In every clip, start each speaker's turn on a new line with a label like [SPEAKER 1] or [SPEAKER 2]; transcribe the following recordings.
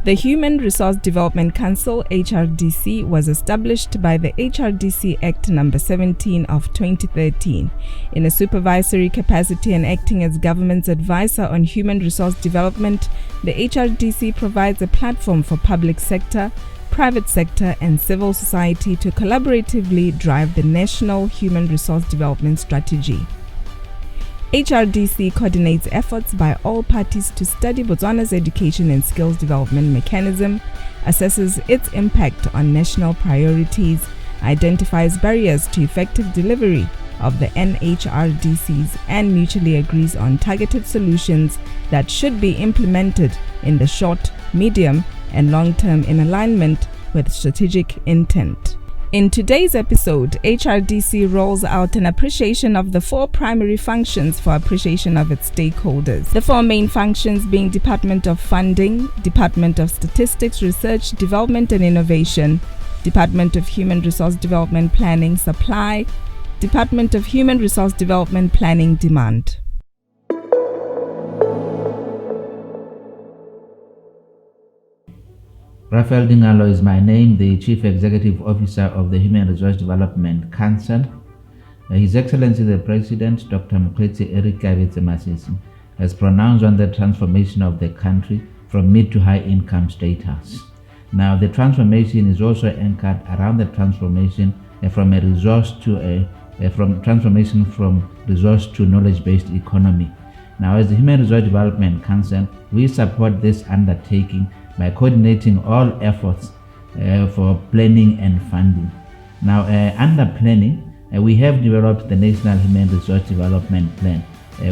[SPEAKER 1] The Human Resource Development Council (HRDC) was established by the HRDC Act No. 17 of 2013 in a supervisory capacity and acting as government's advisor on human resource development. The HRDC provides a platform for public sector, private sector and civil society to collaboratively drive the national human resource development strategy. HRDC coordinates efforts by all parties to study Botswana's education and skills development mechanism, assesses its impact on national priorities, identifies barriers to effective delivery of the NHRDCs, and mutually agrees on targeted solutions that should be implemented in the short, medium, and long term in alignment with strategic intent. In today's episode, HRDC rolls out an appreciation of the 4 primary functions for appreciation of its stakeholders. The 4 main functions being Department of Funding, Department of Statistics, Research, Development and Innovation, Department of Human Resource Development Planning, Supply, Department of Human Resource Development Planning, Demand.
[SPEAKER 2] Raphael Dingalo is my name, the Chief Executive Officer of the Human Resource Development Council. His Excellency the President, Dr. Mokgweetsi Eric Masisi, has pronounced on the transformation of the country from mid to high income status. Now, the transformation is also anchored around the transformation from resource to knowledge-based economy. Now, as the Human Resource Development Council, we support this undertaking by coordinating all efforts for planning and funding. Now, under planning, we have developed the National Human Resource Development Plan,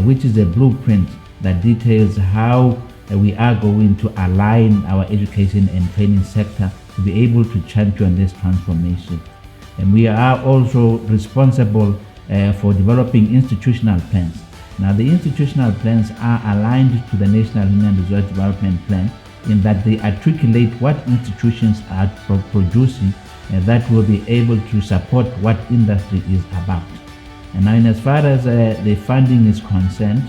[SPEAKER 2] which is a blueprint that details how we are going to align our education and training sector to be able to champion this transformation. And we are also responsible for developing institutional plans. Now, the institutional plans are aligned to the National Human Resource Development Plan in that they articulate what institutions are producing that will be able to support what industry is about. And now, in as far as the funding is concerned,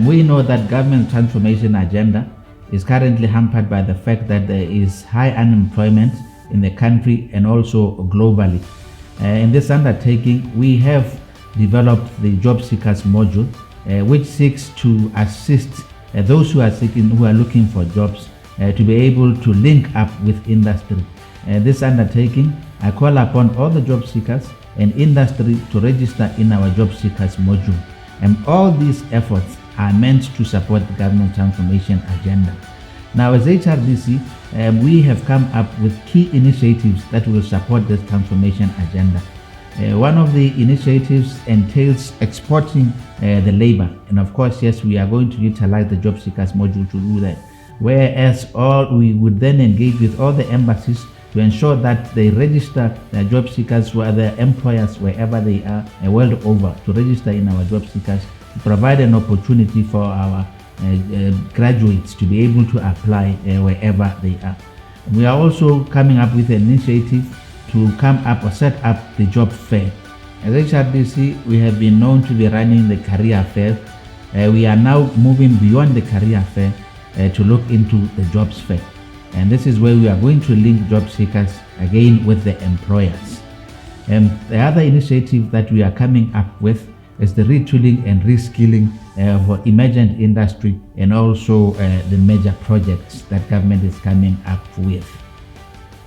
[SPEAKER 2] we know that government transformation agenda is currently hampered by the fact that there is high unemployment in the country and also globally. In this undertaking, we have developed the job seekers module, which seeks to assist those who are looking for jobs to be able to link up with industry. This undertaking, I call upon all the job seekers and industry to register in our job seekers module. And all these efforts are meant to support the government transformation agenda. Now, as HRDC, we have come up with key initiatives that will support this transformation agenda. One of the initiatives entails exporting the labor. And of course, yes, we are going to utilize the job seekers module to do that. Whereas we would then engage with all the embassies to ensure that they register their job seekers or their employers wherever they are world over to register in our job seekers, to provide an opportunity for our graduates to be able to apply wherever they are. We are also coming up with an initiative to come up or set up the job fair. As HRDC, we have been known to be running the career fair. We are now moving beyond the career fair to look into the jobs fair. And this is where we are going to link job seekers again with the employers. And the other initiative that we are coming up with is the retooling and reskilling for emergent industry and also the major projects that government is coming up with.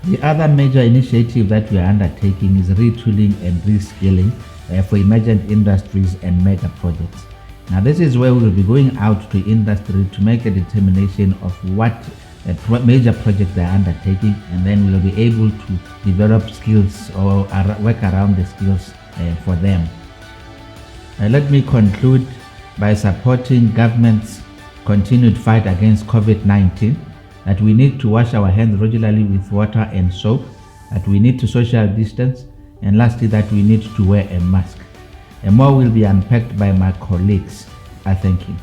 [SPEAKER 2] The other major initiative that we are undertaking is retooling and reskilling for emergent industries and mega projects. Now, this is where we will be going out to industry to make a determination of what major projects they are undertaking, and then we will be able to develop skills or work around the skills for them. Let me conclude by supporting government's continued fight against COVID-19, that we need to wash our hands regularly with water and soap, that we need to social distance, and lastly, that we need to wear a mask. And more will be unpacked by my colleagues. I thank you.